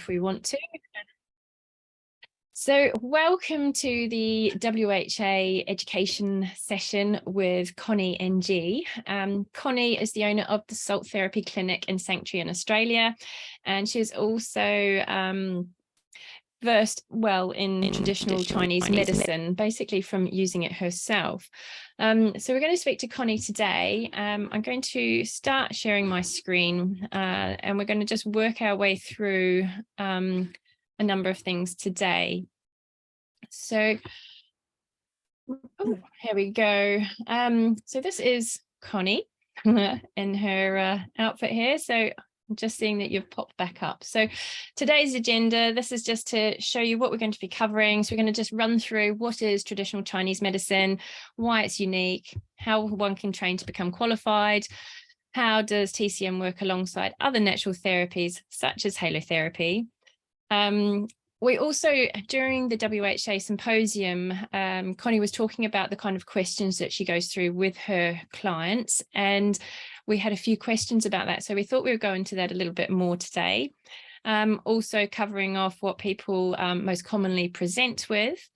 we want to. So welcome to the WHA education session with Connie NG. Connie is the owner of the Salt Therapy Clinic and Sanctuary in Australia, and she's also versed well in traditional Chinese medicine, basically from using it herself. So we're going to speak to Connie today. I'm going to start sharing my screen and we're going to just work our way through a number of things today. So, here we go. So this is Connie in her outfit here. So I'm just seeing that you've popped back up. So today's agenda, this is just to show you what we're going to be covering. So we're going to just run through what is traditional Chinese medicine, why it's unique, how one can train to become qualified, how does TCM work alongside other natural therapies such as halotherapy. We also, during the WHA symposium, Connie was talking about the kind of questions that she goes through with her clients, and we had a few questions about that. So we thought we would go into that a little bit more today. Also covering off what people most commonly present with,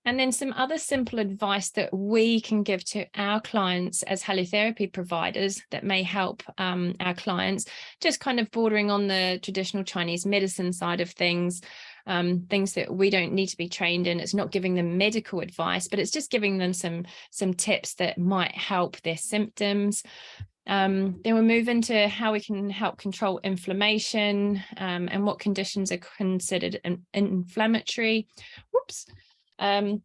and then some other simple advice that we can give to our clients as halotherapy providers that may help our clients, just kind of bordering on the traditional Chinese medicine side of things. Things that we don't need to be trained in. It's not giving them medical advice, but it's just giving them some tips that might help their symptoms. Then we'll move into how we can help control inflammation and what conditions are considered inflammatory. And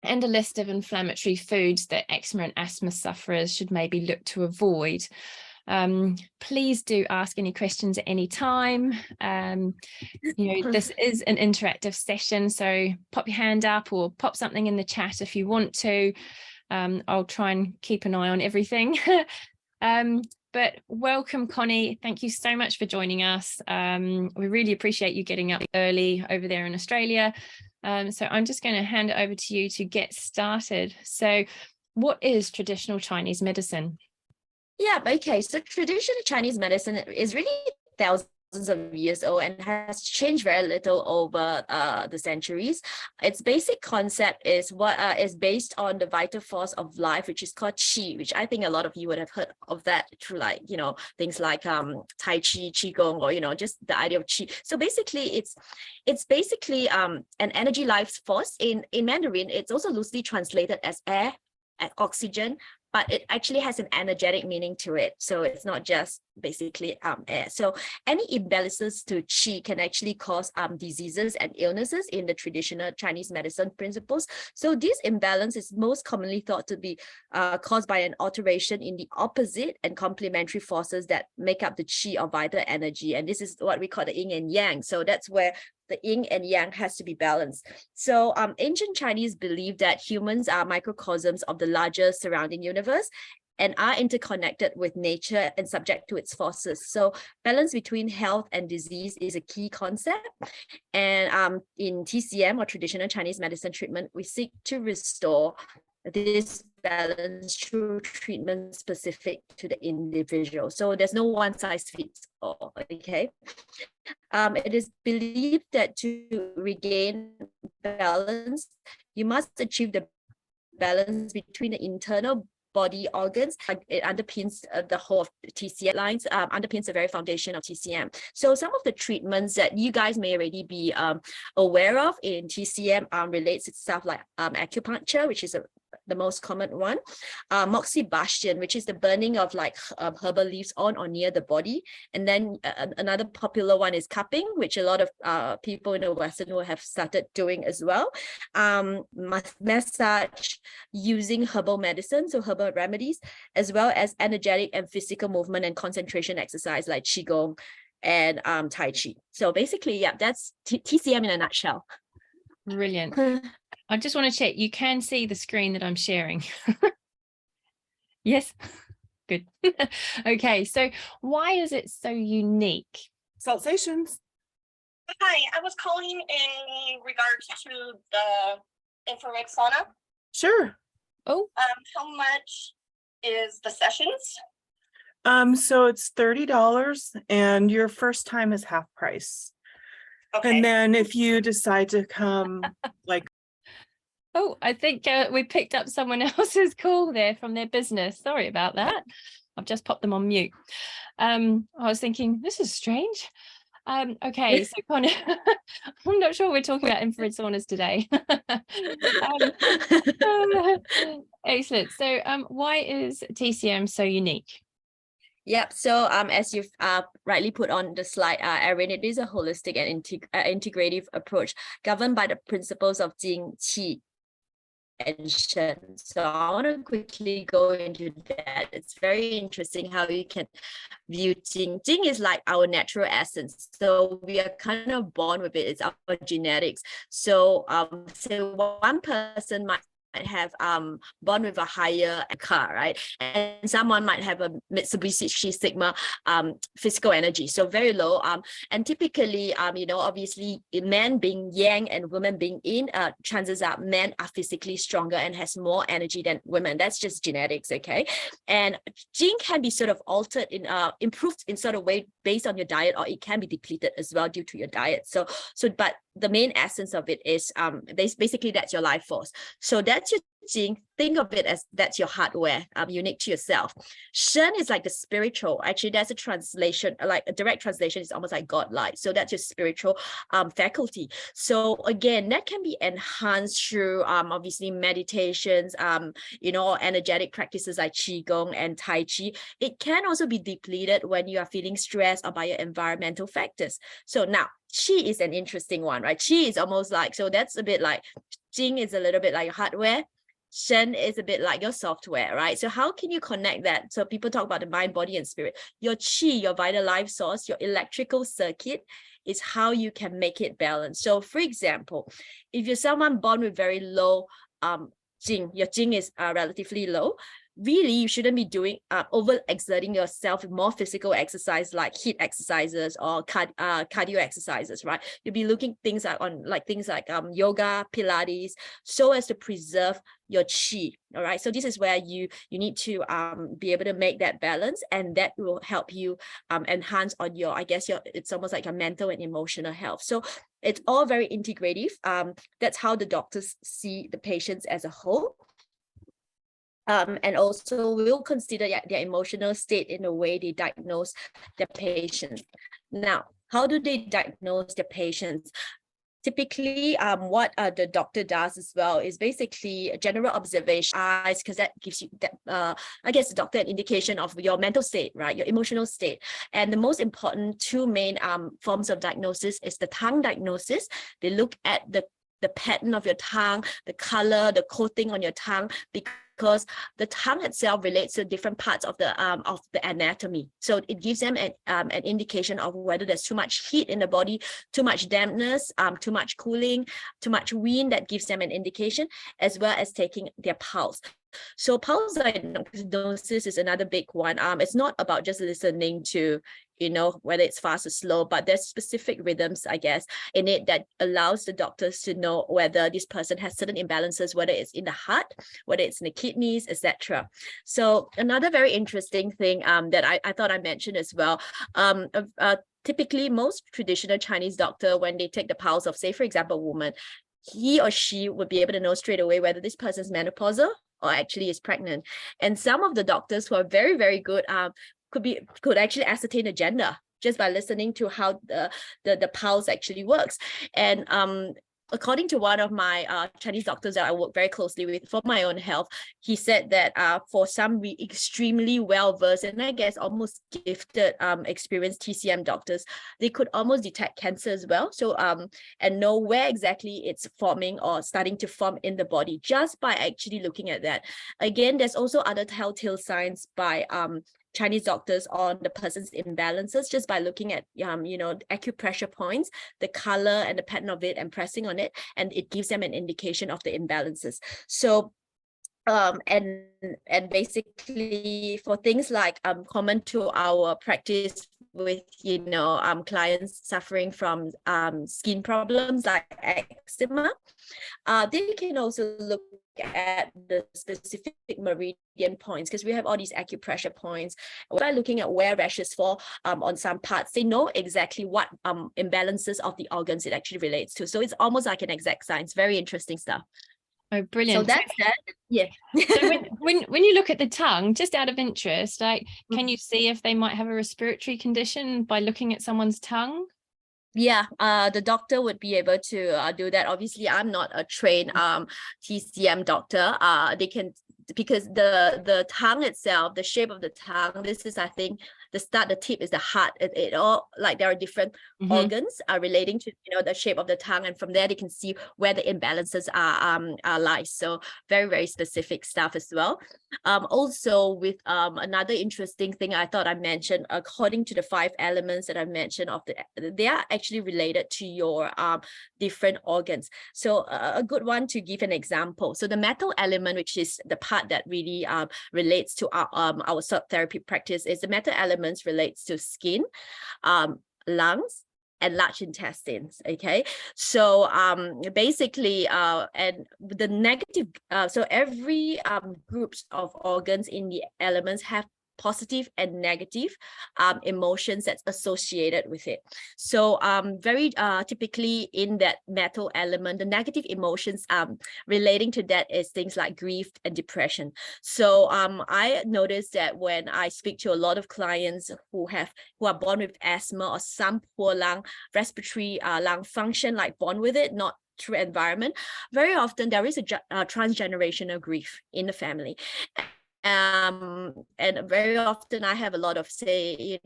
a list of inflammatory foods that eczema and asthma sufferers should maybe look to avoid. Please do ask any questions at any time. This is an interactive session, so pop your hand up or pop something in the chat if you want to. I'll try and keep an eye on everything. But welcome, Connie. Thank you so much for joining us. We really appreciate you getting up early over there in Australia. So I'm just going to hand it over to you to get started. So what is traditional Chinese medicine? Yeah, okay. So traditional Chinese medicine is really thousands of years old and has changed very little over the centuries. Its basic concept is what is based on the vital force of life, which is called qi, which I think a lot of you would have heard of that through things like Tai Chi, Qigong, or just the idea of qi. So basically it's basically an energy life force. In Mandarin, it's also loosely translated as air and oxygen, but it actually has an energetic meaning to it. So it's not just basically air. So any imbalances to qi can actually cause diseases and illnesses in the traditional Chinese medicine principles. So this imbalance is most commonly thought to be caused by an alteration in the opposite and complementary forces that make up the qi or vital energy. And this is what we call the yin and yang. So that's where the yin and yang has to be balanced. So ancient Chinese believed that humans are microcosms of the larger surrounding universe and are interconnected with nature and subject to its forces. So balance between health and disease is a key concept. And in TCM, or traditional Chinese medicine treatment, we seek to restore this balance through treatment specific to the individual. So there's no one size fits all, okay? It is believed that to regain balance, you must achieve the balance between the internal body organs. It underpins the whole of TCM lines, underpins the very foundation of TCM. So some of the treatments that you guys may already be aware of in TCM relates to stuff like acupuncture, which is the most common one, moxibustion, which is the burning of herbal leaves on or near the body, and then another popular one is cupping, which a lot of people in the Western world have started doing as well. Massage using herbal medicine, so herbal remedies, as well as energetic and physical movement and concentration exercise like Qigong and Tai Chi. So basically, yeah, that's TCM in a nutshell. Brilliant. I just want to check, you can see the screen that I'm sharing. Yes, good. Okay, so why is it so unique? Salt stations. Hi, I was calling in regards to the infrared sauna. Sure. Oh, how much is the sessions? So it's $30 and your first time is half price. Okay. And then if you decide to come, like, Oh, I think we picked up someone else's call there from their business. Sorry about that. I've just popped them on mute. I was thinking, this is strange. Okay, so Connie, I'm not sure we're talking about infrared saunas today. Excellent. So why is TCM so unique? Yep. So as you've rightly put on the slide, Erin, it is a holistic and integrative approach governed by the principles of Jing, Qi, and Shen. So I want to quickly go into that. It's very interesting how you can view Jing. Jing is like our natural essence. So we are kind of born with it. It's our genetics. So so one person might have born with a higher car, right? And someone might have a Mitsubishi Sigma physical energy, so very low. And typically, obviously, men being yang and women being yin, chances are men are physically stronger and has more energy than women. That's just genetics, okay? And Jing can be sort of altered in improved in sort of way based on your diet, or it can be depleted as well due to your diet. But the main essence of it is basically that's your life force. So that's your Jing. Think of it as that's your hardware, unique to yourself. Shen is like the spiritual. Actually, that's a translation, like a direct translation is almost like godlike. So that's your spiritual faculty. So again, that can be enhanced through obviously meditations, energetic practices like Qigong and Tai Chi. It can also be depleted when you are feeling stressed or by your environmental factors. So now, Qi is an interesting one, right? Qi is almost like, so that's a bit like, Jing is a little bit like your hardware. Shen is a bit like your software, right? So how can you connect that? So people talk about the mind, body, and spirit. Your Qi, your vital life source, your electrical circuit is how you can make it balanced. So for example, if you're someone born with very low Jing, your Jing is relatively low, really you shouldn't be doing overexerting yourself with more physical exercise like HIIT exercises or cardio exercises, right? You'll be looking things like yoga, Pilates, so as to preserve your Qi. All right, so this is where you need to be able to make that balance, and that will help you enhance on your, it's almost like your mental and emotional health. So it's all very integrative. That's how the doctors see the patients as a whole. And also we'll consider their emotional state in the way they diagnose their patients. Now, how do they diagnose their patients? Typically, what the doctor does as well is basically a general observation, because that gives you the doctor an indication of your mental state, right? Your emotional state. And the most important two main forms of diagnosis is the tongue diagnosis. They look at the pattern of your tongue, the color, the coating on your tongue, because the tongue itself relates to different parts of the anatomy. So it gives them an indication of whether there's too much heat in the body, too much dampness, too much cooling, too much wind. That gives them an indication, as well as taking their pulse. So pulse diagnosis is another big one. It's not about just listening to, whether it's fast or slow, but there's specific rhythms, I guess, in it that allows the doctors to know whether this person has certain imbalances, whether it's in the heart, whether it's in the kidneys, etc. So another very interesting thing that I thought I mentioned as well, typically most traditional Chinese doctor, when they take the pulse of, say, for example, a woman, he or she would be able to know straight away whether this person's menopausal or actually is pregnant. And some of the doctors who are very, very good could actually ascertain the gender just by listening to how the pulse actually works. And according to one of my Chinese doctors that I work very closely with for my own health, he said that for some extremely well-versed and I guess almost gifted experienced TCM doctors, they could almost detect cancer as well. So and know where exactly it's forming or starting to form in the body just by actually looking at that. Again, there's also other telltale signs by Chinese doctors on the person's imbalances just by looking at acupressure points, the color and the pattern of it, and pressing on it, and it gives them an indication of the imbalances. So and basically for things like common to our practice, with clients suffering from skin problems like eczema. They can also look at the specific meridian points, because we have all these acupressure points. By looking at where rashes fall on some parts, they know exactly what imbalances of the organs it actually relates to. So it's almost like an exact science. Very interesting stuff. Oh, brilliant. So that's that. Yeah. So when you look at the tongue, just out of interest, like, can you see if they might have a respiratory condition by looking at someone's tongue? Yeah, the doctor would be able to do that. Obviously, I'm not a trained TCM doctor. They can, because the tongue itself, the shape of the tongue, this is, I think, the tip is the heart. It all, like, there are different organs relating to the shape of the tongue, and from there they can see where the imbalances are lie. So very, very specific stuff as well. Also, with another interesting thing I thought I mentioned, according to the 5 elements that I mentioned, they are actually related to your different organs. So a good one to give an example. So the metal element, which is the part that really relates to our therapy practice, is the metal elements relates to skin, lungs, and large intestines. Okay, so basically, and the negative, so every groups of organs in the elements have positive and negative emotions that's associated with it. So very typically in that metal element, the negative emotions relating to that is things like grief and depression. So I noticed that when I speak to a lot of clients who are born with asthma or some poor respiratory lung function, like born with it, not through environment, very often there is a transgenerational grief in the family. And very often I have a lot of, say,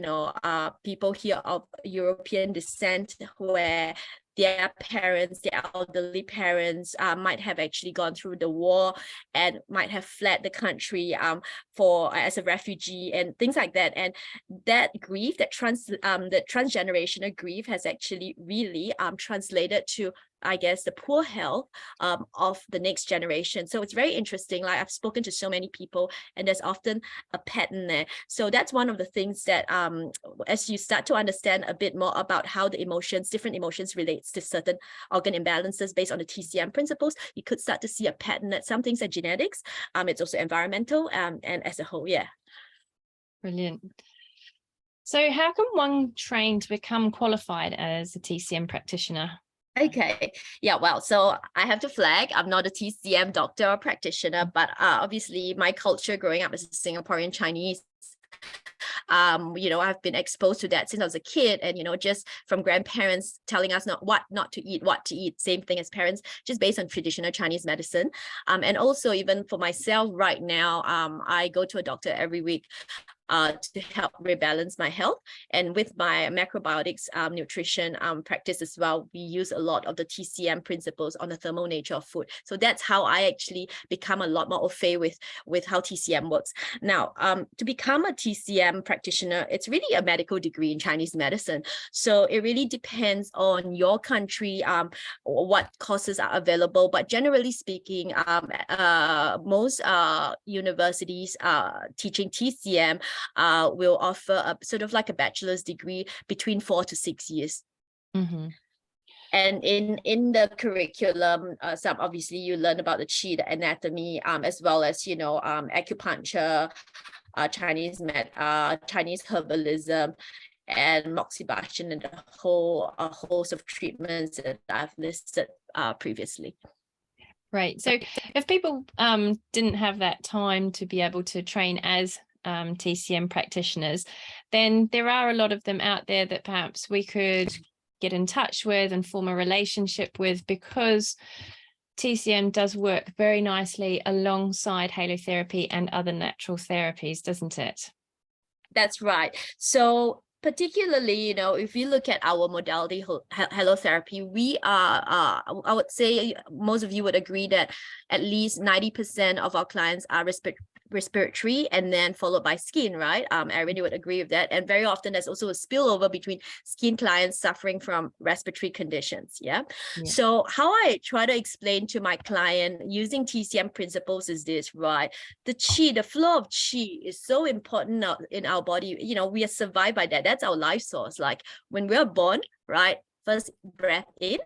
people here of European descent where their parents, their elderly parents might have actually gone through the war and might have fled the country as a refugee and things like that. And that grief, that transgenerational grief has actually really translated to, I guess, the poor health of the next generation. So it's very interesting. Like, I've spoken to so many people, and there's often a pattern there. So that's one of the things that as you start to understand a bit more about how the different emotions relates to certain organ imbalances based on the TCM principles, you could start to see a pattern that some things are genetics, it's also environmental, and as a whole. Yeah. Brilliant. So how can one train to become qualified as a TCM practitioner? Okay, yeah, well, so I have to flag, I'm not a TCM doctor or practitioner, but obviously my culture growing up as a Singaporean Chinese, I've been exposed to that since I was a kid, and just from grandparents telling us what to eat, same thing as parents, just based on traditional Chinese medicine. And also, even for myself right now, I go to a doctor every week to help rebalance my health. And with my macrobiotics nutrition practice as well, we use a lot of the TCM principles on the thermal nature of food. So that's how I actually become a lot more au fait with how TCM works. Now, to become a TCM practitioner, it's really a medical degree in Chinese medicine. So it really depends on your country, what courses are available. But generally speaking, most universities teaching TCM will offer a sort of like a bachelor's degree between 4 to 6 years. And in the curriculum, some obviously you learn about the qi, the anatomy, as well as acupuncture, Chinese herbalism, and moxibustion, and a whole host of treatments that I've listed previously. Right. So if people didn't have that time to be able to train as TCM practitioners, then there are a lot of them out there that perhaps we could get in touch with and form a relationship with, because TCM does work very nicely alongside halotherapy and other natural therapies, doesn't it? That's right. So particularly, if you look at our modality, halotherapy, we are, I would say most of you would agree that at least 90% of our clients are respiratory, and then followed by skin, right? Erin, you would agree with that. And very often there's also a spillover between skin clients suffering from respiratory conditions. Yeah. So how I try to explain to my client using TCM principles is this, right? The chi, the flow of chi is so important in our body. You know, we are survived by that. That's our life source. Like when we're born, right? First breath in,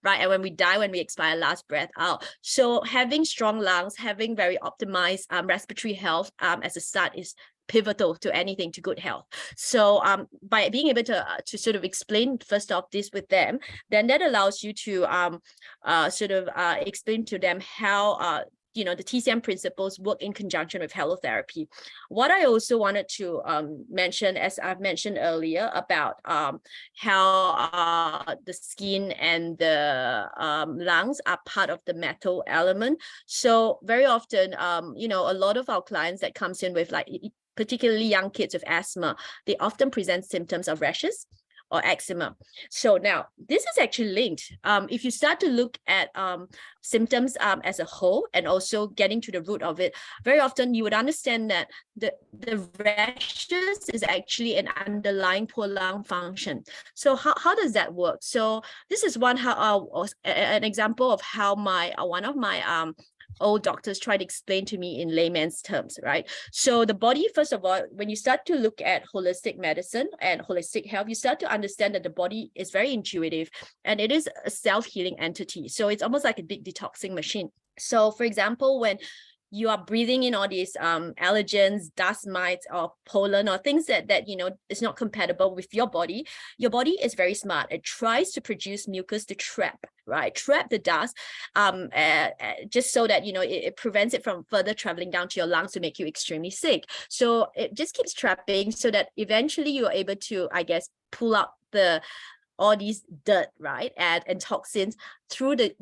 right? And when we die, when we expire, last breath out. So having strong lungs, having very optimized respiratory health as a start is pivotal to anything, to good health. So by being able to sort of explain first off this with them, then that allows you to explain to them how you know, the TCM principles work in conjunction with halotherapy. What I also wanted to mention, as I've mentioned earlier, about how the skin and the lungs are part of the metal element. So very often, you know, a lot of our clients that comes in with, like, particularly young kids with asthma, they often present symptoms of rashes or eczema. So now this is actually linked. If you start to look at symptoms as a whole, and also getting to the root of it, very often you would understand that the rashes is actually an underlying poor lung function. So how does that work? So this is an example of how one of my old doctors try to explain to me in layman's terms, right? So the body, first of all, when you start to look at holistic medicine and holistic health, you start to understand that the body is very intuitive and it is a self-healing entity. So it's almost like a big detoxing machine. So for example, when you are breathing in all these allergens, dust mites, or pollen, or things that you know is not compatible with your body is very smart. It tries to produce mucus to trap the dust, just so that, you know, it prevents it from further traveling down to your lungs to make you extremely sick. So it just keeps trapping so that eventually you're able to, I guess, pull out all these dirt, right, and toxins through the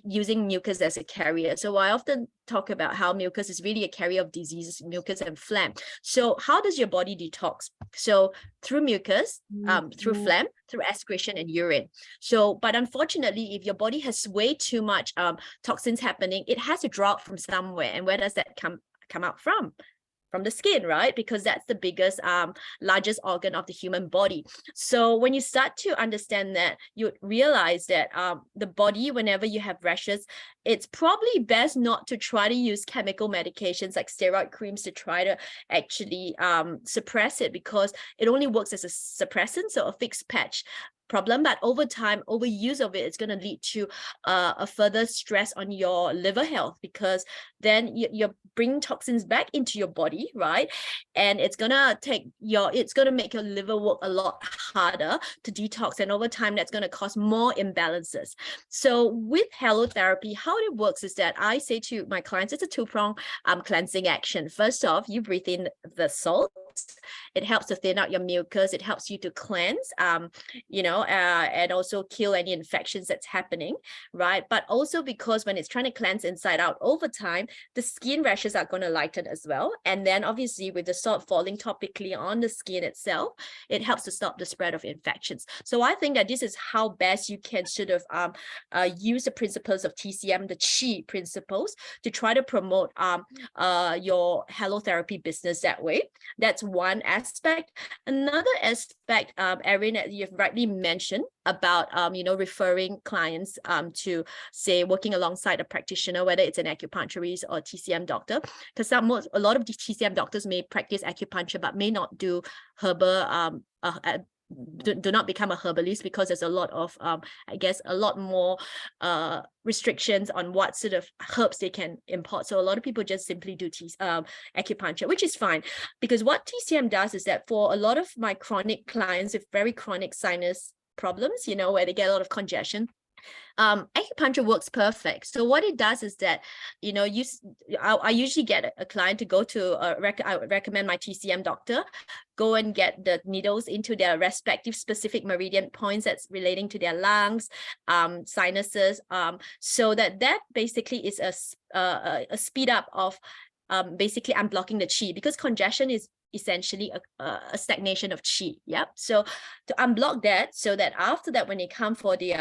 using mucus as a carrier. So I often talk about how mucus is really a carrier of diseases, mucus and phlegm. So how does your body detox? So through mucus, through phlegm, through excretion and urine. So, but unfortunately, if your body has way too much toxins happening, it has to draw out from somewhere. And where does that come out from? From the skin, right? Because that's the biggest, largest organ of the human body. So when you start to understand that, you realize that the body, whenever you have rashes, it's probably best not to try to use chemical medications like steroid creams to try to actually suppress it, because it only works as a suppressant, so a fixed patch problem. But over time, overuse of it is going to lead to a further stress on your liver health, because then you're bringing toxins back into your body, right? And it's going to make your liver work a lot harder to detox, and over time that's going to cause more imbalances. So with halotherapy, how it works is that I say to my clients, it's a two-prong cleansing action. First off, you breathe in the salt. It helps to thin out your mucus. It helps you to cleanse, and also kill any infections that's happening, right? But also because when it's trying to cleanse inside out, over time, the skin rashes are going to lighten as well. And then obviously with the salt falling topically on the skin itself, it helps to stop the spread of infections. So I think that this is how best you can sort of use the principles of TCM, the Chi principles, to try to promote your halotherapy business that way. That's one aspect. Another aspect, Erin, you've rightly mentioned about referring clients to, say, working alongside a practitioner, whether it's an acupuncturist or TCM doctor, because a lot of the TCM doctors may practice acupuncture but may not do herbal do not become a herbalist, because there's a lot of a lot more restrictions on what sort of herbs they can import. So a lot of people just simply do acupuncture, which is fine, because what TCM does is that for a lot of my chronic clients with very chronic sinus problems, where they get a lot of congestion, acupuncture works perfect. So what it does is that, I usually get a client to go to, I would recommend my TCM doctor, go and get the needles into their respective specific meridian points that's relating to their lungs, sinuses, so that basically is a speed up of basically unblocking the chi, because congestion is essentially a stagnation of chi. Yep. So to unblock that, so that after that, when they come for their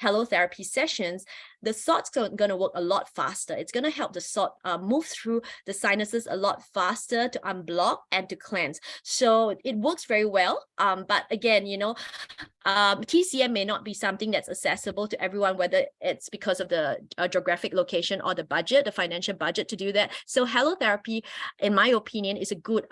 halotherapy sessions, the salt's going to work a lot faster. It's going to help the salt move through the sinuses a lot faster to unblock and to cleanse. So it works very well. But again, TCM may not be something that's accessible to everyone, whether it's because of the geographic location or the budget, the financial budget to do that. So halotherapy, in my opinion, is a good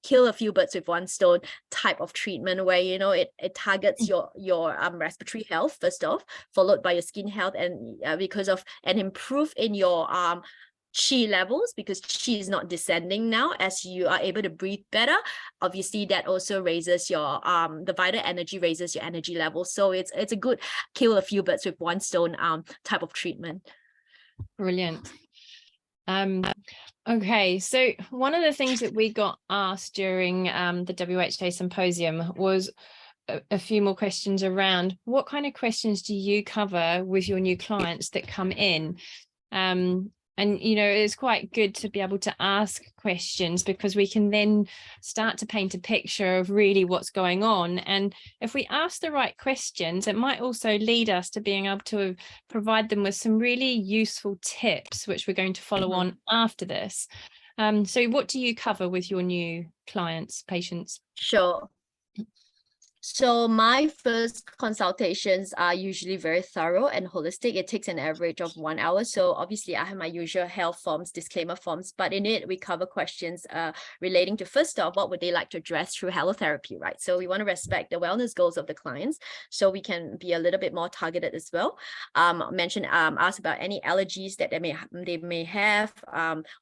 kill a few birds with one stone type of treatment, where it targets your respiratory health first off, followed by your skin health, and improve in your chi levels, because chi is not descending now as you are able to breathe better. Obviously that also raises your the vital energy, raises your energy level. So it's a good kill a few birds with one stone type of treatment. Brilliant. Okay, so one of the things that we got asked during the WHA symposium was a few more questions around what kind of questions do you cover with your new clients that come in. And, it's quite good to be able to ask questions, because we can then start to paint a picture of really what's going on. And if we ask the right questions, it might also lead us to being able to provide them with some really useful tips, which we're going to follow on after this. So what do you cover with your new clients, patients? Sure. So my first consultations are usually very thorough and holistic. It takes an average of 1 hour. So obviously I have my usual health forms, disclaimer forms, but in it we cover questions relating to, first off, what would they like to address through halotherapy, right? So we want to respect the wellness goals of the clients, so we can be a little bit more targeted as well. Ask about any allergies that they may have,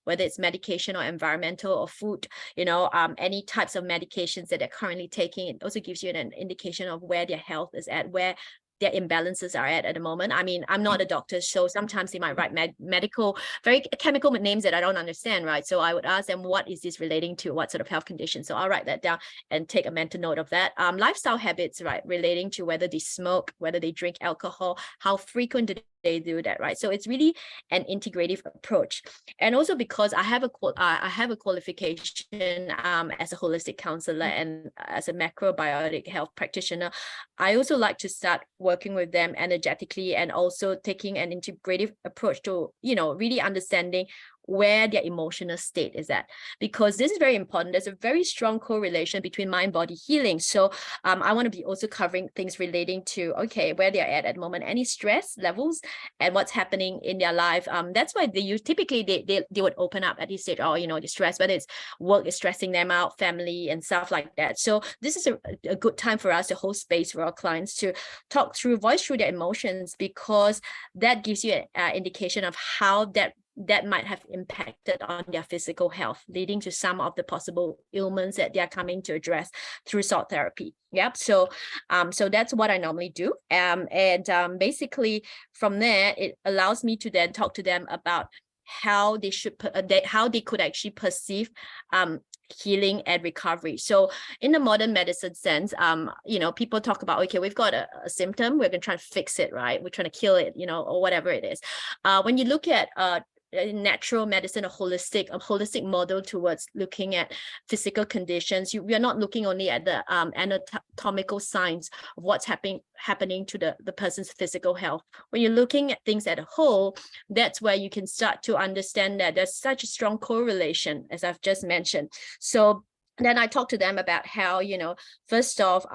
whether it's medication or environmental or food, any types of medications that they're currently taking. It also gives you an indication of where their health is at, where their imbalances are at the moment. I mean, I'm not a doctor, so sometimes they might write medical, very chemical names that I don't understand, right? So I would ask them, what is this relating to? What sort of health condition? So I'll write that down and take a mental note of that. Lifestyle habits, right? Relating to whether they smoke, whether they drink alcohol, how frequent do they do that, right? So it's really an integrative approach. And also because I have a qualification as a holistic counselor and as a macrobiotic health practitioner, I also like to start working with them energetically, and also taking an integrative approach to, really understanding where their emotional state is at, because this is very important. There's a very strong correlation between mind body healing. So I want to be also covering things relating to, okay, where they're at the moment, any stress levels and what's happening in their life. That's why typically they would open up at this stage, or the stress, whether it's work is stressing them out, family and stuff like that. So this is a good time for us to hold space for our clients to voice through their emotions, because that gives you an indication of how that might have impacted on their physical health, leading to some of the possible ailments that they are coming to address through salt therapy. Yep. So that's what I normally do. Basically from there, it allows me to then talk to them about how they could actually perceive healing and recovery. So in the modern medicine sense, people talk about, okay, we've got a symptom, we're going to try to fix it, right? We're trying to kill it, or whatever it is. When you look at natural medicine, a holistic model towards looking at physical conditions, we are not looking only at the anatomical signs of what's happening to the person's physical health. When you're looking at things as a whole, that's where you can start to understand that there's such a strong correlation, as I've just mentioned. So then I talk to them about how, first off,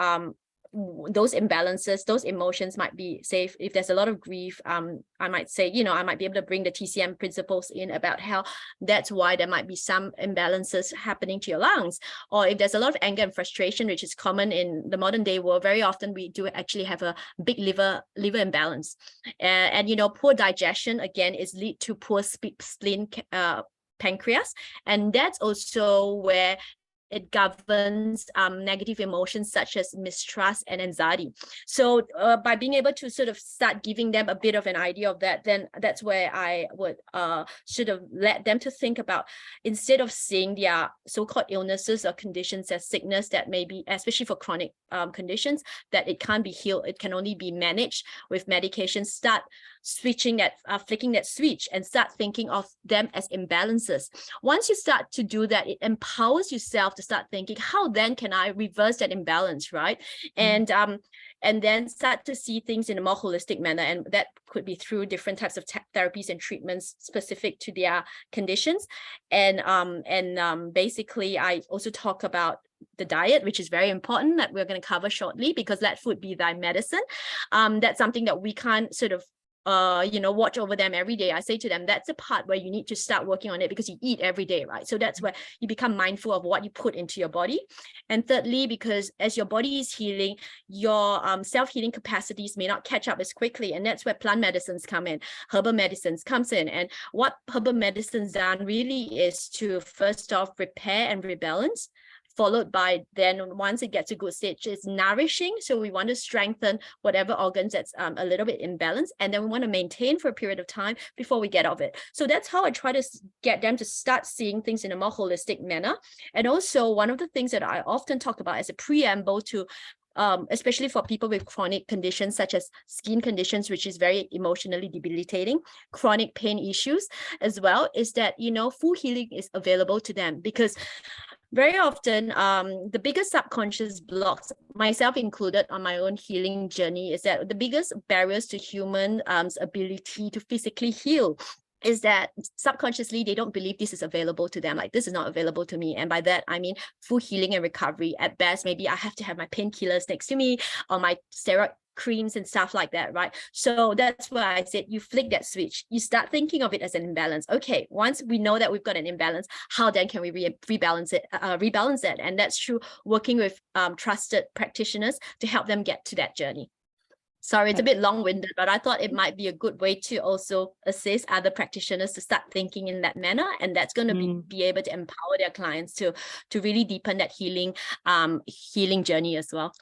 those imbalances, those emotions might be, say, if there's a lot of grief, I might say, I might be able to bring the TCM principles in about how that's why there might be some imbalances happening to your lungs. Or if there's a lot of anger and frustration, which is common in the modern day world, very often we do actually have a big liver imbalance. And poor digestion, again, is lead to poor spleen, pancreas. And that's also where it governs negative emotions such as mistrust and anxiety. So by being able to sort of start giving them a bit of an idea of that, then that's where I would sort of let them to think about, instead of seeing their so-called illnesses or conditions as sickness that may be, especially for chronic conditions, that it can't be healed, it can only be managed with medication, start flicking that switch and start thinking of them as imbalances. Once you start to do that, it empowers yourself to start thinking, how then can I reverse that imbalance, right? And then start to see things in a more holistic manner. And that could be through different types of therapies and treatments specific to their conditions. And basically, I also talk about the diet, which is very important, that we're going to cover shortly, because let food be thy medicine. That's something that we can't sort of watch over them every day. I say to them, that's a part where you need to start working on it, because you eat every day, right? So that's where you become mindful of what you put into your body. And thirdly, because as your body is healing, your self-healing capacities may not catch up as quickly. And that's where plant medicines come in, herbal medicines comes in. And what herbal medicines done really is to first off repair and rebalance, followed by then once it gets a good stage, it's nourishing. So we want to strengthen whatever organs that's a little bit imbalanced, and then we want to maintain for a period of time before we get off it. So that's how I try to get them to start seeing things in a more holistic manner. And also one of the things that I often talk about as a preamble to especially for people with chronic conditions such as skin conditions, which is very emotionally debilitating, chronic pain issues as well, is that, full healing is available to them. Because very often, the biggest subconscious blocks, myself included on my own healing journey, is that the biggest barriers to human ability to physically heal is that subconsciously they don't believe this is available to them. Like, this is not available to me. And by that, I mean full healing and recovery. At best, maybe I have to have my painkillers next to me or my steroid creams and stuff like that, right? So that's why I said you flick that switch. You start thinking of it as an imbalance. Okay, once we know that we've got an imbalance, how then can we rebalance it? And that's through working with trusted practitioners to help them get to that journey. Sorry, it's a bit long-winded, but I thought it might be a good way to also assist other practitioners to start thinking in that manner, and that's going to be able to empower their clients to really deepen that healing journey as well.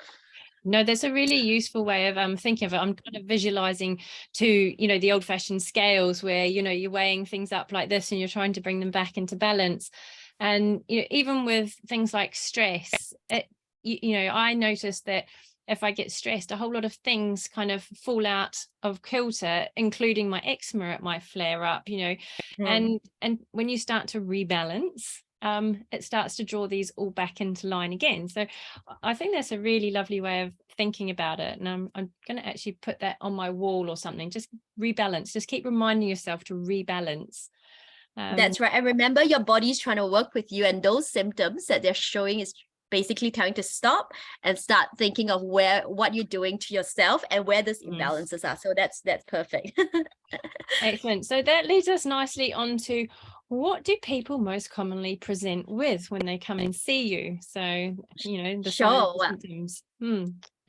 No, that's a really useful way of thinking of it. I'm kind of visualizing to, the old-fashioned scales where, you're weighing things up like this and you're trying to bring them back into balance. And even with things like stress, I noticed that if I get stressed, a whole lot of things kind of fall out of kilter, including my eczema. It might flare up, and when you start to rebalance, it starts to draw these all back into line again. So I think that's a really lovely way of thinking about it. And I'm going to actually put that on my wall or something. Just rebalance. Just keep reminding yourself to rebalance. That's right. And remember, your body's trying to work with you, and those symptoms that they're showing is basically telling to stop and start thinking of what you're doing to yourself and where those imbalances are. So that's perfect. Excellent. So that leads us nicely on to, what do people most commonly present with when they come and see you? So, the symptoms.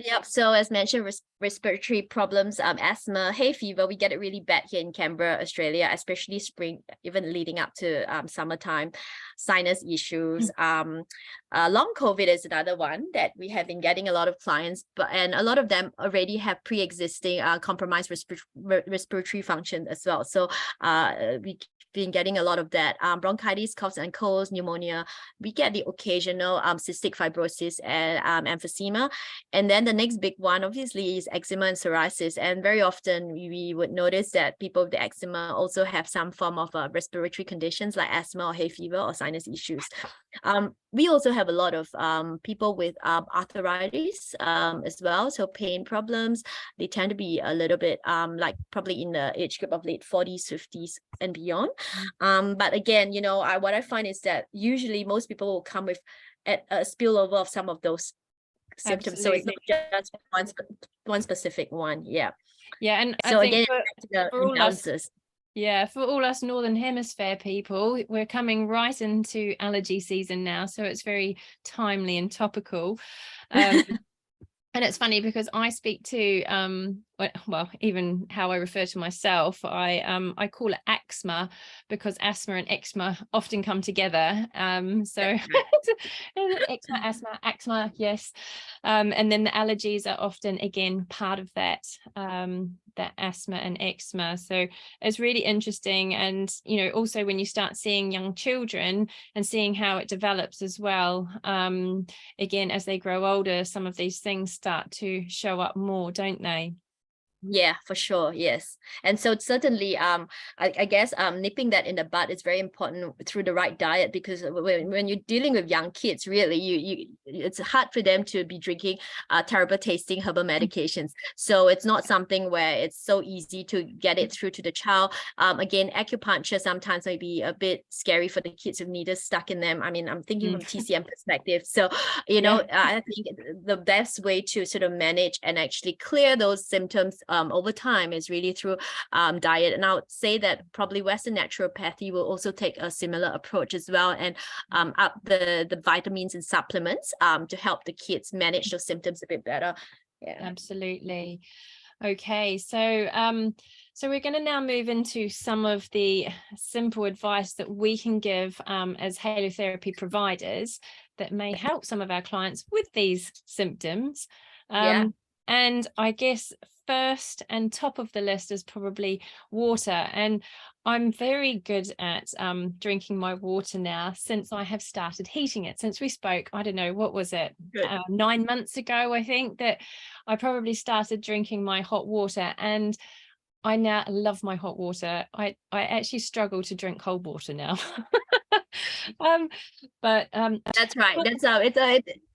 Yep. So as mentioned, respiratory problems, asthma, hay fever, we get it really bad here in Canberra, Australia, especially spring, even leading up to summertime, sinus issues. Long COVID is another one that we have been getting a lot of clients, and a lot of them already have pre-existing compromised respiratory function as well. So we been getting a lot of that. Bronchitis, coughs and colds, pneumonia. We get the occasional cystic fibrosis and emphysema. And then the next big one, obviously, is eczema and psoriasis. And very often we would notice that people with the eczema also have some form of respiratory conditions like asthma or hay fever or sinus issues. We also have a lot of people with arthritis as well. So pain problems. They tend to be a little bit like probably in the age group of late 40s, 50s and beyond. But again, what I find is that usually most people will come with a spillover of some of those symptoms. Absolutely. So it's not just one specific one. Yeah. And so I think again, for all us, for all us Northern Hemisphere people, we're coming right into allergy season now. So it's very timely and topical. And it's funny because I speak to, even how I refer to myself, I call it axma, because asthma and eczema often come together. So eczema, asthma, yes. And then the allergies are often, again, part of that asthma and eczema. So it's really interesting. And, also when you start seeing young children and seeing how it develops as well, again, as they grow older, some of these things start to show up more, don't they? Yeah, for sure. Yes. And so certainly, I guess nipping that in the bud is very important through the right diet, because when you're dealing with young kids, really, it's hard for them to be drinking terrible tasting herbal medications. So it's not something where it's so easy to get it through to the child. Again, acupuncture sometimes may be a bit scary for the kids with needles stuck in them. I mean, I'm thinking from TCM perspective. So, you know, I think the best way to sort of manage and actually clear those symptoms over time is really through diet. And I would say that probably Western naturopathy will also take a similar approach as well, and up the vitamins and supplements to help the kids manage those symptoms a bit better. Yeah, absolutely. Okay, so so we're going to now move into some of the simple advice that we can give as halotherapy providers that may help some of our clients with these symptoms. And I guess first and top of the list is probably water. And I'm very good at drinking my water now since I have started heating it. Since we spoke, I don't know, what was it, 9 months ago, I think, that I probably started drinking my hot water, and I now love my hot water. I actually struggle to drink cold water now. But that's right. That's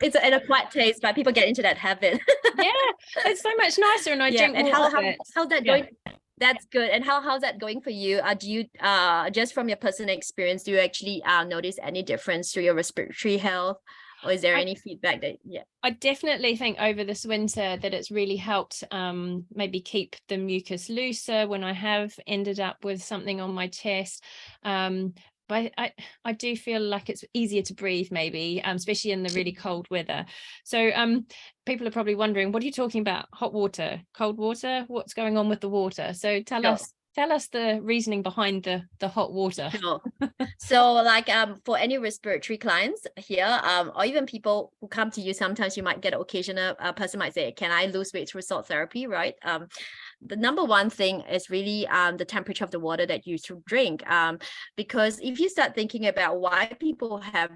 it's an acquired taste, but people get into that habit. Yeah, it's so much nicer, and I drink and more of it. how's that going? That's good. And how's that going for you? Do you just from your personal experience, do you actually notice any difference to your respiratory health? Or is there any feedback that, I definitely think over this winter that it's really helped maybe keep the mucus looser when I have ended up with something on my chest. But I do feel like it's easier to breathe, maybe, especially in the really cold weather. So people are probably wondering, what are you talking about? Hot water, cold water? What's going on with the water? So tell us the reasoning behind the hot water. Sure. So like for any respiratory clients here, or even people who come to you, sometimes you might get an occasional person might say, can I lose weight through salt therapy, right? The number one thing is really the temperature of the water that you should drink, because if you start thinking about why people have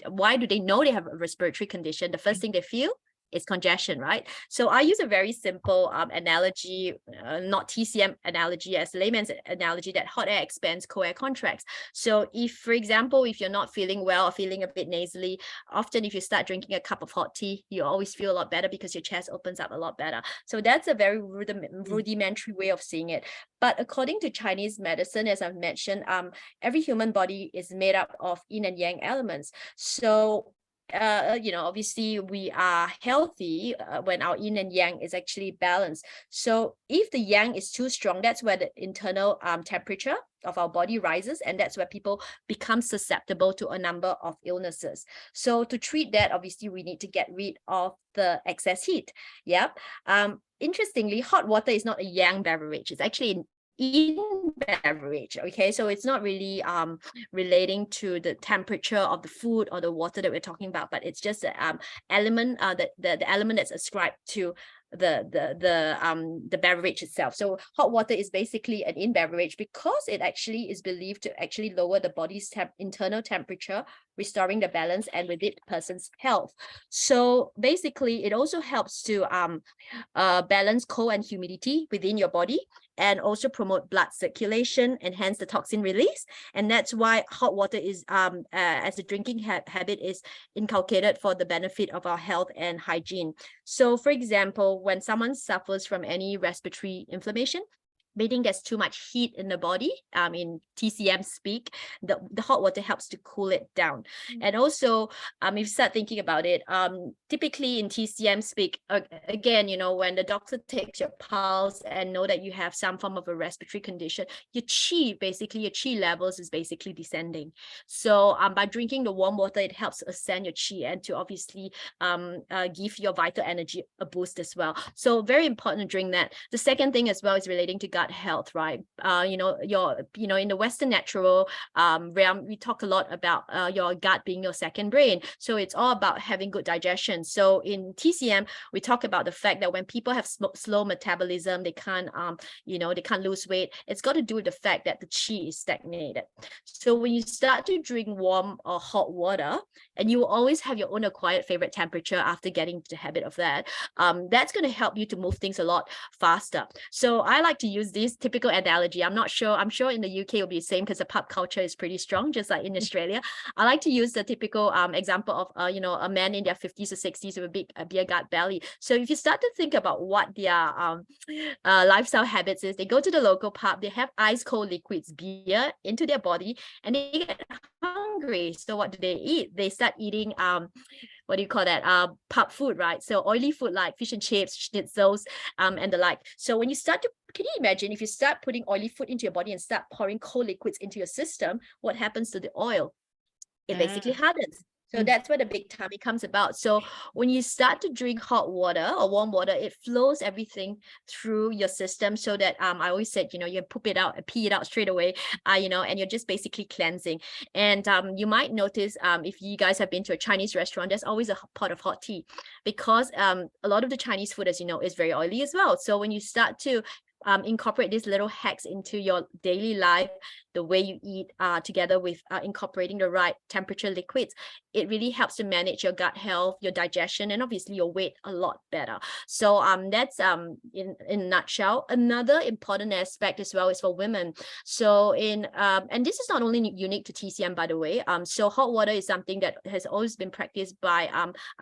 why do they know they have a respiratory condition, the first thing they feel is congestion, right? So I use a very simple analogy, not TCM analogy, as layman's analogy, that hot air expands, cold air contracts. So if, for example, if you're not feeling well or feeling a bit nasally, often if you start drinking a cup of hot tea, you always feel a lot better because your chest opens up a lot better. So that's a very rudimentary way of seeing it. But according to Chinese medicine, as I've mentioned, every human body is made up of yin and yang elements. So obviously we are healthy when our yin and yang is actually balanced. So if the yang is too strong, that's where the internal temperature of our body rises, and that's where people become susceptible to a number of illnesses. So to treat that, obviously we need to get rid of the excess heat. Interestingly, hot water is not a yang beverage. It's actually an in beverage. Okay, so it's not really relating to the temperature of the food or the water that we're talking about, but it's just the element the element that's ascribed to the beverage itself. So hot water is basically an in beverage because it actually is believed to actually lower the body's internal temperature, restoring the balance, and with it the person's health. So basically it also helps to balance cold and humidity within your body, and also promote blood circulation, enhance the toxin release. And that's why hot water is as a drinking habit is inculcated for the benefit of our health and hygiene. So for example, when someone suffers from any respiratory inflammation, meaning there's too much heat in the body, in TCM speak, the hot water helps to cool it down. And also, if you start thinking about it, typically in TCM speak, again, when the doctor takes your pulse and know that you have some form of a respiratory condition, your chi levels is basically descending. So by drinking the warm water, it helps ascend your chi and to obviously give your vital energy a boost as well. So very important to drink that. The second thing as well is relating to gut gut health, right? You know, in the Western natural realm, we talk a lot about your gut being your second brain. So it's all about having good digestion. So in TCM, we talk about the fact that when people have slow metabolism, they can't they can't lose weight. It's got to do with the fact that the qi is stagnated. So when you start to drink warm or hot water, and you will always have your own acquired favorite temperature after getting into the habit of that, that's going to help you to move things a lot faster. So I like to use this typical analogy. I'm sure in the UK it'll be the same because the pub culture is pretty strong, just like in Australia. I like to use the typical example of a man in their 50s or 60s with a big beer gut belly. So if you start to think about what their lifestyle habits is, they go to the local pub, they have ice cold liquids, beer into their body, and they get hungry. So what do they eat? They start eating what do you call that? Pub food, right? So oily food like fish and chips, schnitzels, and the like. So when you start to, can you imagine if you start putting oily food into your body and start pouring cold liquids into your system, what happens to the oil? It basically hardens. So that's where the big tummy comes about. So when you start to drink hot water or warm water, it flows everything through your system so that I always said, you poop it out, pee it out straight away, and you're just basically cleansing. And you might notice if you guys have been to a Chinese restaurant, there's always a pot of hot tea because a lot of the Chinese food, as you know, is very oily as well. So when you start to incorporate these little hacks into your daily life, the way you eat together with incorporating the right temperature liquids, it really helps to manage your gut health, your digestion, and obviously your weight a lot better. So that's in a nutshell. Another important aspect as well is for women. So and this is not only unique to TCM, by the way. So hot water is something that has always been practiced by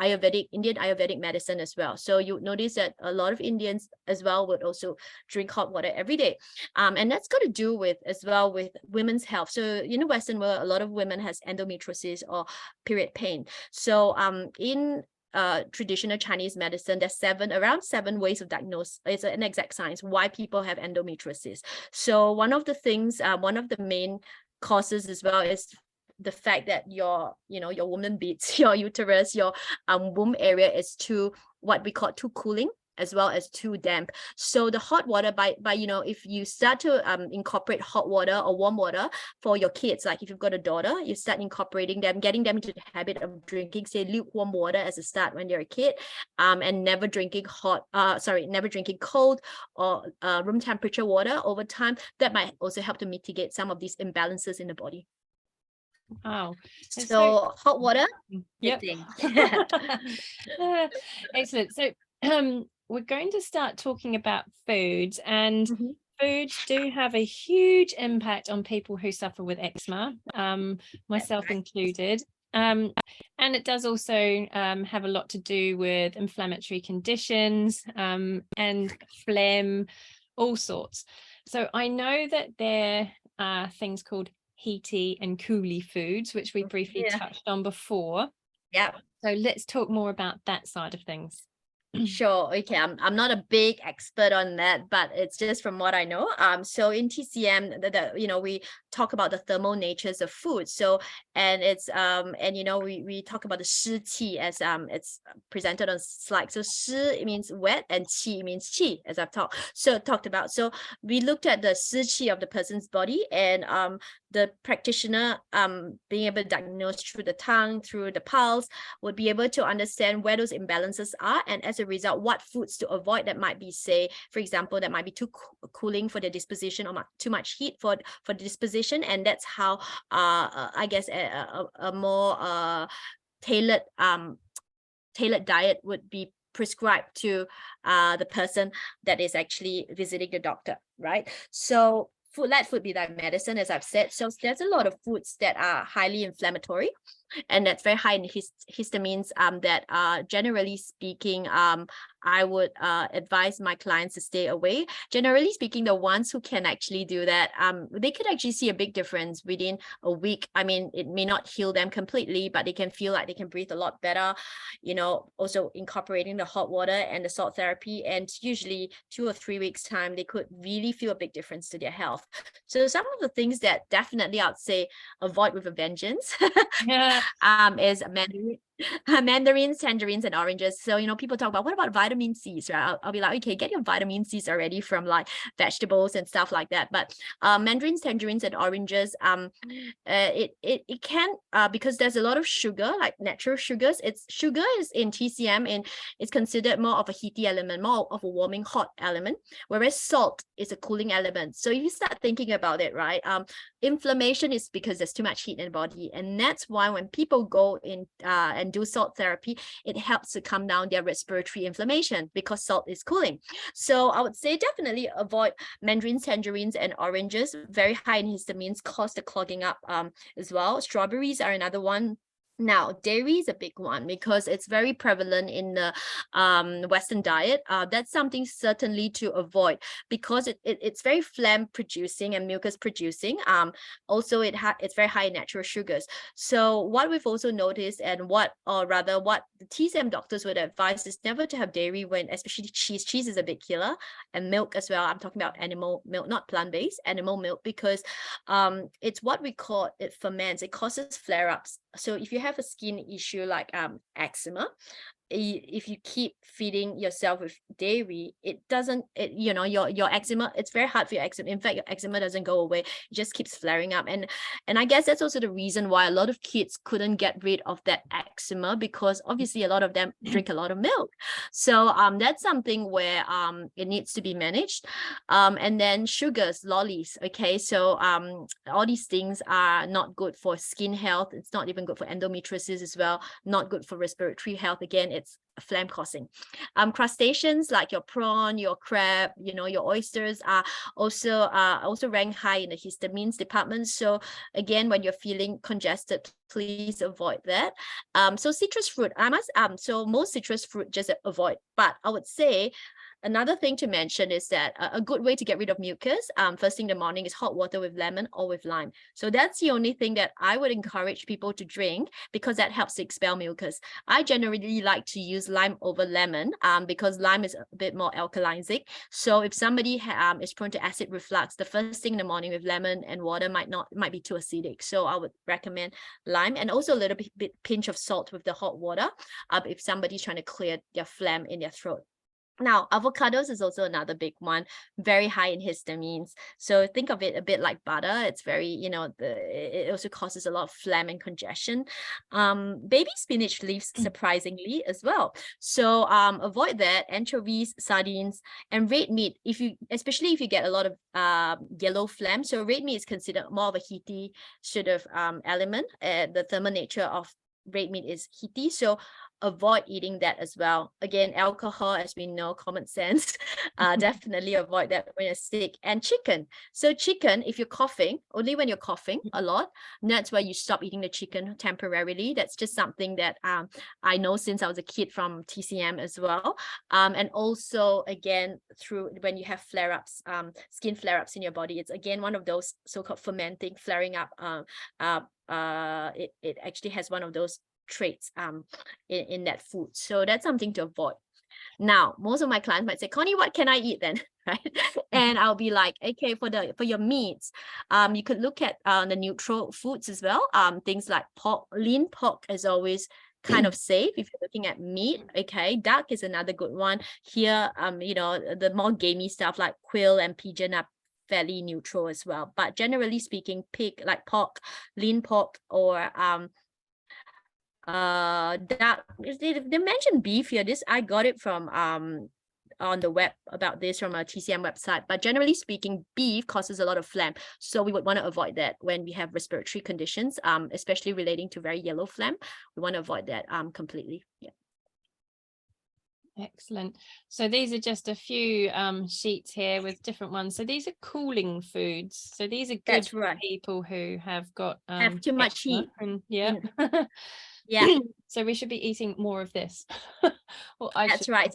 Indian Ayurvedic medicine as well. So you notice that a lot of Indians as well would also drink hot water every day. And that's got to do with as well with women's health. So in the Western world, a lot of women has endometriosis or period pain. So in traditional Chinese medicine, there's around seven ways of diagnosis. It's an exact science why people have endometriosis. So one of the things, one of the main causes as well is the fact that your woman beats, your uterus, your womb area is what we call too cooling, as well as too damp. So the hot water, by if you start to incorporate hot water or warm water for your kids, like if you've got a daughter, you start incorporating them, getting them into the habit of drinking, say, lukewarm water as a start when they're a kid, and never drinking cold or room temperature water over time. That might also help to mitigate some of these imbalances in the body. Wow. So hot water. Yep. Excellent. So we're going to start talking about foods, and foods do have a huge impact on people who suffer with eczema, myself included. And it does also have a lot to do with inflammatory conditions and phlegm, all sorts. So I know that there are things called heaty and cooly foods, which we briefly touched on before. Yeah. So let's talk more about that side of things. Sure. Okay. I'm not a big expert on that, but it's just from what I know. So in TCM, we talk about the thermal natures of food. So it's we talk about the shi qi as it's presented on slide. So shi means wet and qi means qi, as I've talked about. So we looked at the shi qi of the person's body, and the practitioner being able to diagnose through the tongue, through the pulse, would be able to understand where those imbalances are, and as a result, what foods to avoid that might be, say, for example, that might be too cooling for the disposition or too much heat for the disposition. And that's how I guess a more tailored diet would be prescribed to the person that is actually visiting the doctor, right? So let food be thy medicine, as I've said. So there's a lot of foods that are highly inflammatory, and that's very high in histamines that generally speaking, I would advise my clients to stay away. Generally speaking, the ones who can actually do that, they could actually see a big difference within a week. I mean, it may not heal them completely, but they can feel like they can breathe a lot better. Also incorporating the hot water and the salt therapy, and usually 2 or 3 weeks time, they could really feel a big difference to their health. So some of the things that definitely I'd say avoid with a vengeance is Mandarins, tangerines, and oranges. So, people talk about, what about vitamin C's, right? I'll be like, okay, get your vitamin C's already from like vegetables and stuff like that. But mandarins, tangerines, and oranges, it can, because there's a lot of sugar, like natural sugars. Sugar is in TCM, and it's considered more of a heaty element, more of a warming hot element, whereas salt is a cooling element. So if you start thinking about it, right, inflammation is because there's too much heat in the body, and that's why when people go in and do salt therapy, it helps to calm down their respiratory inflammation because salt is cooling. So I would say definitely avoid mandarins, tangerines, and oranges. Very high in histamines, cause the clogging up as well. Strawberries are another one. Now, dairy is a big one because it's very prevalent in the Western diet. That's something certainly to avoid because it's very phlegm producing and mucus producing. Also, it's very high in natural sugars. So what we've also noticed, and what the TCM doctors would advise, is never to have dairy when, especially cheese. Cheese is a big killer, and milk as well. I'm talking about animal milk, not plant-based, animal milk, because it's what we call, it ferments. It causes flare-ups. So if you have a skin issue like eczema, if you keep feeding yourself with dairy, your eczema, it's very hard for your eczema. In fact, your eczema doesn't go away, it just keeps flaring up. And I guess that's also the reason why a lot of kids couldn't get rid of that eczema, because obviously a lot of them drink a lot of milk. So that's something where it needs to be managed. And then sugars, lollies, okay, so all these things are not good for skin health. It's not even good for endometriosis as well, not good for respiratory health. Again, it's phlegm causing. Crustaceans like your prawn, your crab, your oysters are also rank high in the histamines department. So again, when you're feeling congested, please avoid that. So citrus fruit, so most citrus fruit just avoid. But I would say another thing to mention is that a good way to get rid of mucus first thing in the morning is hot water with lemon or with lime. So that's the only thing that I would encourage people to drink, because that helps to expel mucus. I generally like to use lime over lemon because lime is a bit more alkalizing. So if somebody is prone to acid reflux, the first thing in the morning with lemon and water might be too acidic. So I would recommend lime, and also a little bit pinch of salt with the hot water if somebody's trying to clear their phlegm in their throat. Now, avocados is also another big one, very high in histamines. So think of it a bit like butter. It's very, it also causes a lot of phlegm and congestion. Baby spinach leaves surprisingly as well. So avoid that. Anchovies, sardines, and red meat. Especially if you get a lot of yellow phlegm. So red meat is considered more of a heaty sort of element. The thermal nature of red meat is heaty. So avoid eating that as well. Again, alcohol, as we know, common sense, definitely avoid that when you're sick. And chicken. So chicken, if you're coughing, only when you're coughing a lot, that's why you stop eating the chicken temporarily. That's just something that I know since I was a kid from TCM as well. And also, again, through when you have flare-ups, skin flare-ups in your body, it's again one of those so-called fermenting, flaring up. It actually has one of those traits in that food. So that's something to avoid. Now, most of my clients might say, Connie, what can I eat then? Right? And I'll be like, okay, for your meats, you could look at the neutral foods as well. Things like pork, lean pork is always kind of safe if you're looking at meat. Okay, duck is another good one. Here, the more gamey stuff like quail and pigeon are fairly neutral as well. But generally speaking, pig, like pork, lean pork, or duck. They mentioned beef here. This I got it from on the web about this from a TCM website. But generally speaking, beef causes a lot of phlegm, so we would want to avoid that when we have respiratory conditions, especially relating to very yellow phlegm. We want to avoid that completely. Yeah. Excellent. So these are just a few sheets here with different ones. So these are cooling foods. So these are good That's for right. people who have got Have too much heat. And, yeah. Yeah. So we should be eating more of this. Well, That's right.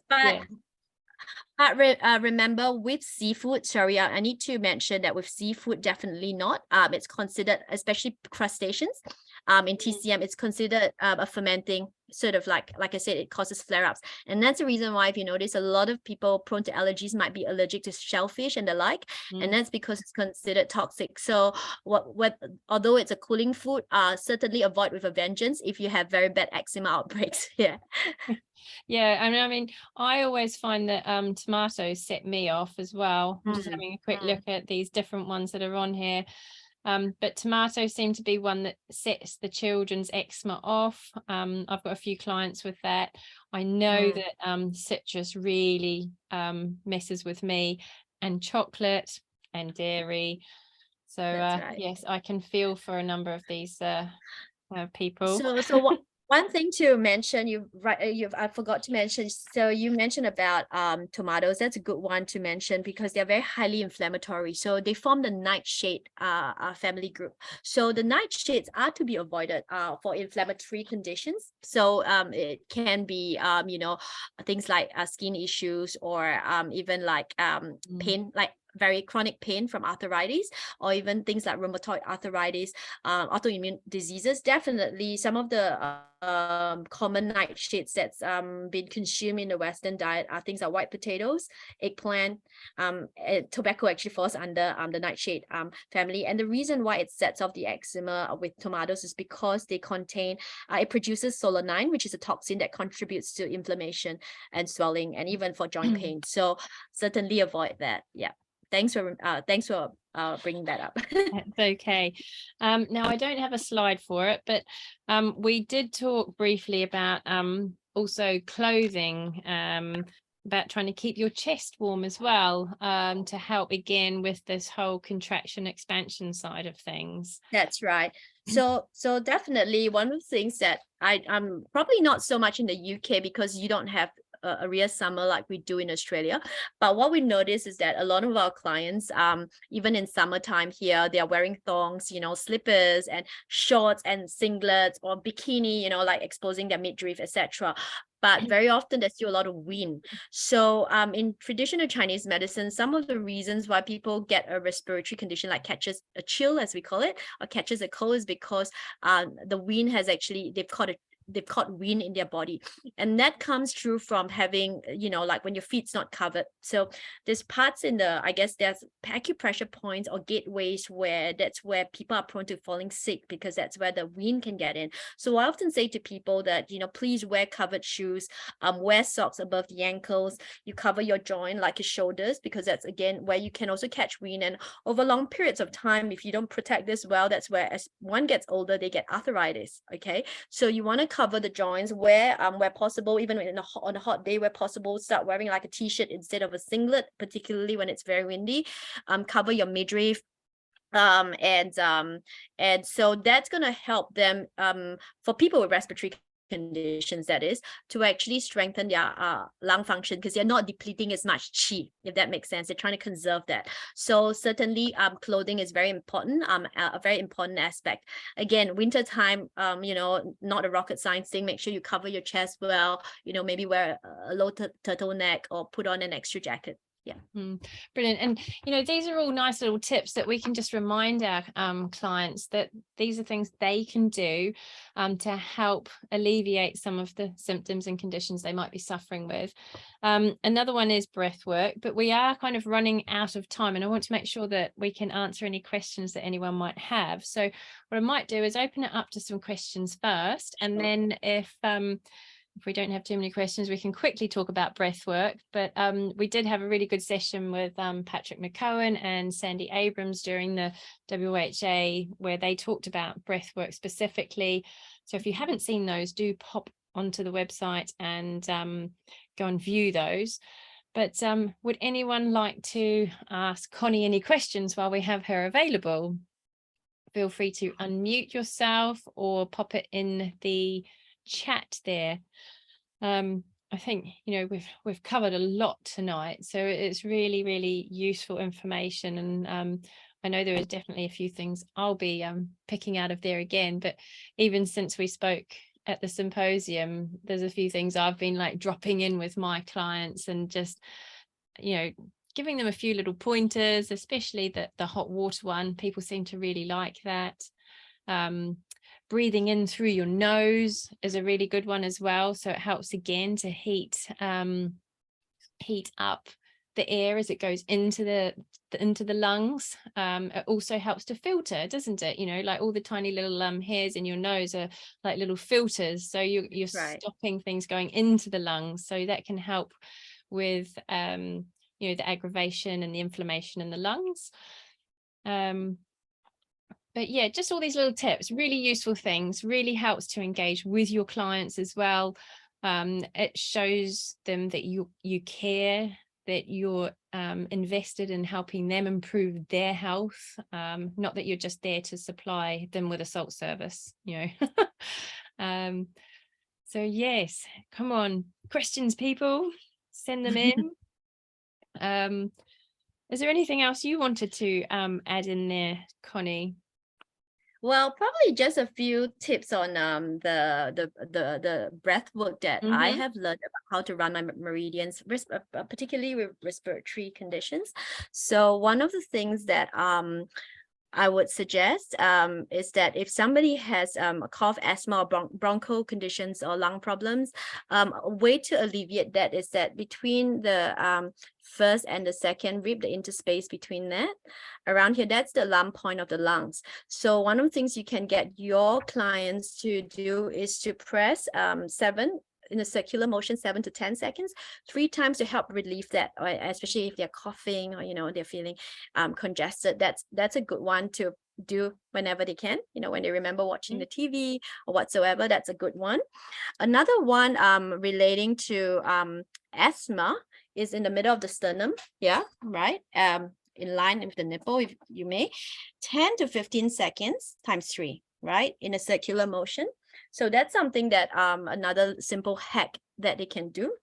But remember, with seafood, sorry, I need to mention that with seafood, definitely not. It's considered, especially crustaceans, in TCM, it's considered a fermenting sort of like I said, it causes flare-ups. And that's the reason why, if you notice, a lot of people prone to allergies might be allergic to shellfish and the like, and that's because it's considered toxic. So what although it's a cooling food, certainly avoid with a vengeance if you have very bad eczema outbreaks. Yeah. Yeah, and I mean, I always find that tomatoes set me off as well. I'm just having a quick look at these different ones that are on here. But tomatoes seem to be one that sets the children's eczema off. I've got a few clients with that. I know that citrus really messes with me, and chocolate and dairy. So right. yes, I can feel for a number of these people. So one thing to mention, I forgot to mention. So you mentioned about tomatoes. That's a good one to mention because they're very highly inflammatory. So they form the nightshade family group. So the nightshades are to be avoided for inflammatory conditions. So it can be things like skin issues, or even like pain, like very chronic pain from arthritis, or even things like rheumatoid arthritis, autoimmune diseases. Definitely some of the common nightshades that's been consumed in the Western diet are things like white potatoes, eggplant, tobacco actually falls under the nightshade family. And the reason why it sets off the eczema with tomatoes is because they contain, it produces solanine, which is a toxin that contributes to inflammation and swelling, and even for joint pain. So certainly avoid that. Yeah. Thanks for bringing that up. That's okay. Now I don't have a slide for it, but we did talk briefly about also clothing, about trying to keep your chest warm as well, to help again with this whole contraction expansion side of things. That's right. So definitely one of the things that I'm probably not so much in the UK because you don't have a real summer like we do in Australia. But what we notice is that a lot of our clients, even in summertime here, they are wearing thongs, slippers and shorts and singlets or bikini, like exposing their midriff, etc. But very often there's still a lot of wind. So in traditional Chinese medicine, some of the reasons why people get a respiratory condition like catches a chill, as we call it, or catches a cold, is because the wind has actually, they've caught wind in their body, and that comes through from having, like when your feet's not covered. So there's parts in the, I guess there's acupressure points or gateways that's where people are prone to falling sick, because that's where the wind can get in. So I often say to people that, please wear covered shoes, wear socks above the ankles, you cover your joint like your shoulders, because that's again where you can also catch wind. And over long periods of time, if you don't protect this well, that's where as one gets older, they get arthritis. Okay, so you want to cover the joints where possible, even on a hot day where possible, start wearing like a t-shirt instead of a singlet, particularly when it's very windy. Cover your midriff, and so that's going to help them, for people with respiratory conditions, that is, to actually strengthen their lung function, because they're not depleting as much qi, if that makes sense. They're trying to conserve that. So certainly clothing is very important, a very important aspect. Again, winter time, not a rocket science thing. Make sure you cover your chest well, maybe wear a low turtleneck or put on an extra jacket. Yeah. Brilliant. And these are all nice little tips that we can just remind our clients that these are things they can do to help alleviate some of the symptoms and conditions they might be suffering with. Another one is breath work, but we are kind of running out of time, and I want to make sure that we can answer any questions that anyone might have. So what I might do is open it up to some questions first, and then if we don't have too many questions, we can quickly talk about breath work. But we did have a really good session with Patrick McCohen and Sandy Abrams during the WHA, where they talked about breath work specifically. So if you haven't seen those, do pop onto the website and go and view those. But would anyone like to ask Connie any questions while we have her available? Feel free to unmute yourself or pop it in the chat there. I think we've covered a lot tonight, so it's really, really useful information, and I know there is definitely a few things I'll be picking out of there again. But even since we spoke at the symposium, there's a few things I've been like dropping in with my clients, and just giving them a few little pointers, especially the hot water one. People seem to really like that. breathing in through your nose is a really good one as well. So it helps again to heat up the air as it goes into the lungs. It also helps to filter, doesn't it? You know, like all the tiny little hairs in your nose are like little filters, so you're Right. stopping things going into the lungs, so that can help with you know, the aggravation and the inflammation in the lungs. But yeah, just all these little tips, really useful things, really helps to engage with your clients as well. It shows them that you care, that you're invested in helping them improve their health, not that you're just there to supply them with a salt service, you know. So yes, come on, questions, people, send them in. Is there anything else you wanted to add in there, Connie? Well, probably just a few tips on the breath work that I have learned about how to run my meridians, particularly with respiratory conditions. So one of the things that I would suggest is that if somebody has a cough, asthma, or bronchial conditions or lung problems, a way to alleviate that is that between the first and the second rib, the interspace between that, around here, that's the alarm point of the lungs. So one of the things you can get your clients to do is to press 7 in a circular motion, 7 to 10 seconds, 3 times to help relieve that, or especially if they're coughing or, you know, they're feeling congested. That's a good one to do whenever they can, you know, when they remember watching the TV or whatsoever. That's a good one. Another one relating to asthma is in the middle of the sternum. Yeah, right. In line with the nipple, if you may, 10 to 15 seconds times 3, right, in a circular motion. So that's something that another simple hack that they can do.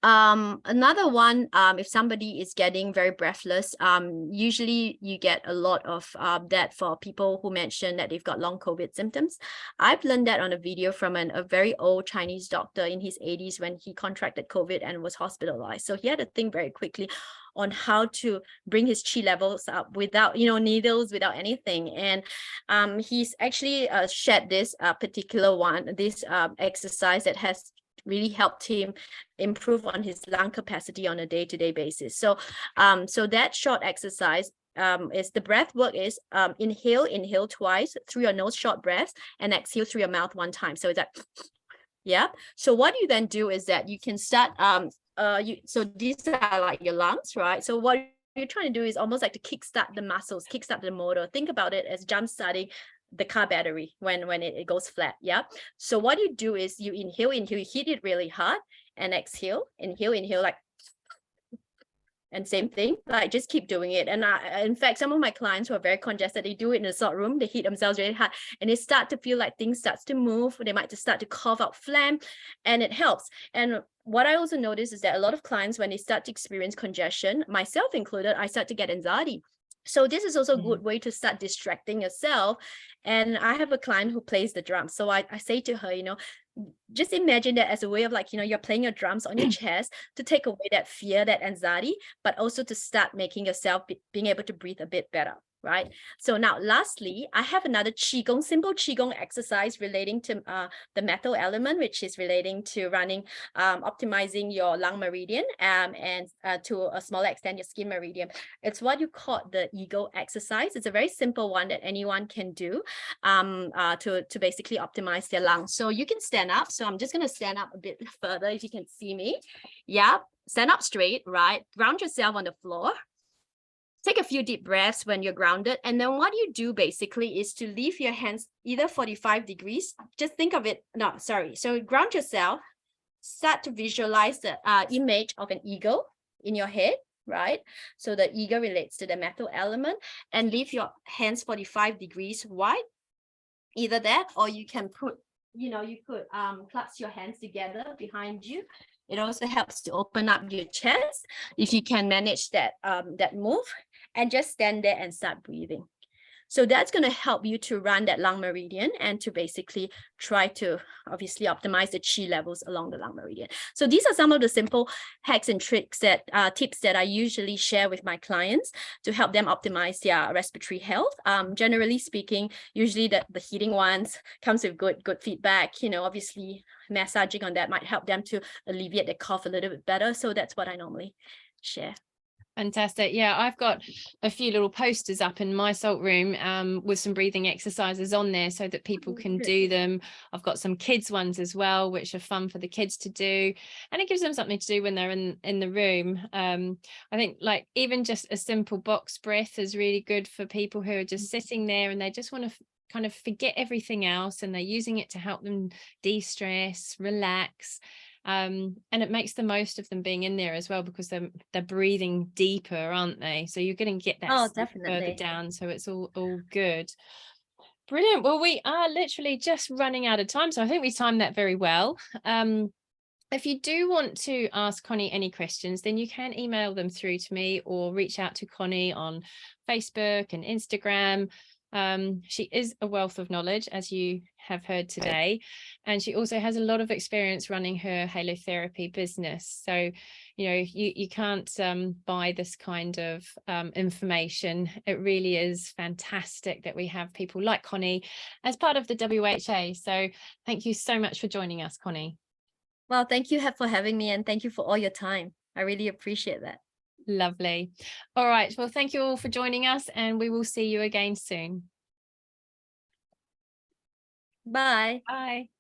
Another one, if somebody is getting very breathless, usually you get a lot of that for people who mention that they've got long COVID symptoms. I've learned that on a video from a very old Chinese doctor in his 80s when he contracted COVID and was hospitalized. So he had to think very quickly on how to bring his chi levels up without, you know, needles, without anything. And he's actually shared this particular one, this exercise that has really helped him improve on his lung capacity on a day-to-day basis. So so that short exercise is the breath work is inhale twice through your nose, short breaths, and exhale through your mouth 1 time. So it's like, yeah. So what you then do is that you can start so these are like your lungs, right? So what you're trying to do is almost like to kickstart the muscles, kickstart the motor. Think about it as jump starting the car battery when it goes flat. Yeah. So what you do is you inhale, you hit it really hard, and exhale, inhale, like, and same thing, like just keep doing it. And in fact, some of my clients who are very congested, they do it in a salt room, they hit themselves really hard, and they start to feel like things starts to move. They might just start to cough out phlegm, and it helps. And what I also notice is that a lot of clients, when they start to experience congestion, myself included, I start to get anxiety. So this is also a good way to start distracting yourself. And I have a client who plays the drums. So I say to her, you know, just imagine that as a way of like, you know, you're playing your drums on your chest to take away that fear, that anxiety, but also to start making yourself being able to breathe a bit better. Right. So now, lastly, I have another Qigong, simple Qigong exercise relating to the metal element, which is relating to running, optimizing your lung meridian and to a smaller extent, your skin meridian. It's what you call the ego exercise. It's a very simple one that anyone can do to basically optimize their lungs. So you can stand up. So I'm just going to stand up a bit further if you can see me. Yeah. Stand up straight, right? Ground yourself on the floor. Take a few deep breaths when you're grounded. And then what you do basically is to leave your hands either 45 degrees. Just think of it. No, sorry. So ground yourself. Start to visualize the image of an eagle in your head, right? So the eagle relates to the metal element, and leave your hands 45 degrees wide. Either that, or you can put, you know, you could clasp your hands together behind you. It also helps to open up your chest if you can manage that that move, and just stand there and start breathing. So that's going to help you to run that lung meridian and to basically try to obviously optimize the qi levels along the lung meridian. So these are some of the simple hacks and tricks that tips that I usually share with my clients to help them optimize their respiratory health. Generally speaking, usually the heating ones comes with good feedback. You know, obviously massaging on that might help them to alleviate the cough a little bit better. So that's what I normally share. Fantastic. Yeah, I've got a few little posters up in my salt room with some breathing exercises on there so that people can do them. I've got some kids ones as well, which are fun for the kids to do, and it gives them something to do when they're in the room. I think like even just a simple box breath is really good for people who are just sitting there and they just want to kind of forget everything else, and they're using it to help them de-stress, relax. And it makes the most of them being in there as well, because they're breathing deeper, aren't they? So you're going to get that further down, so it's all good. Brilliant. Well, we are literally just running out of time, so I think we timed that very well. If you do want to ask Connie any questions, then you can email them through to me or reach out to Connie on Facebook and Instagram. She is a wealth of knowledge, as you have heard today, and she also has a lot of experience running her halotherapy business. So, you know, you can't buy this kind of information. It really is fantastic that we have people like Connie as part of the WHA. So thank you so much for joining us, Connie. Well, thank you for having me, and thank you for all your time. I really appreciate that. Lovely. All right. Well, thank you all for joining us, and we will see you again soon. Bye. Bye.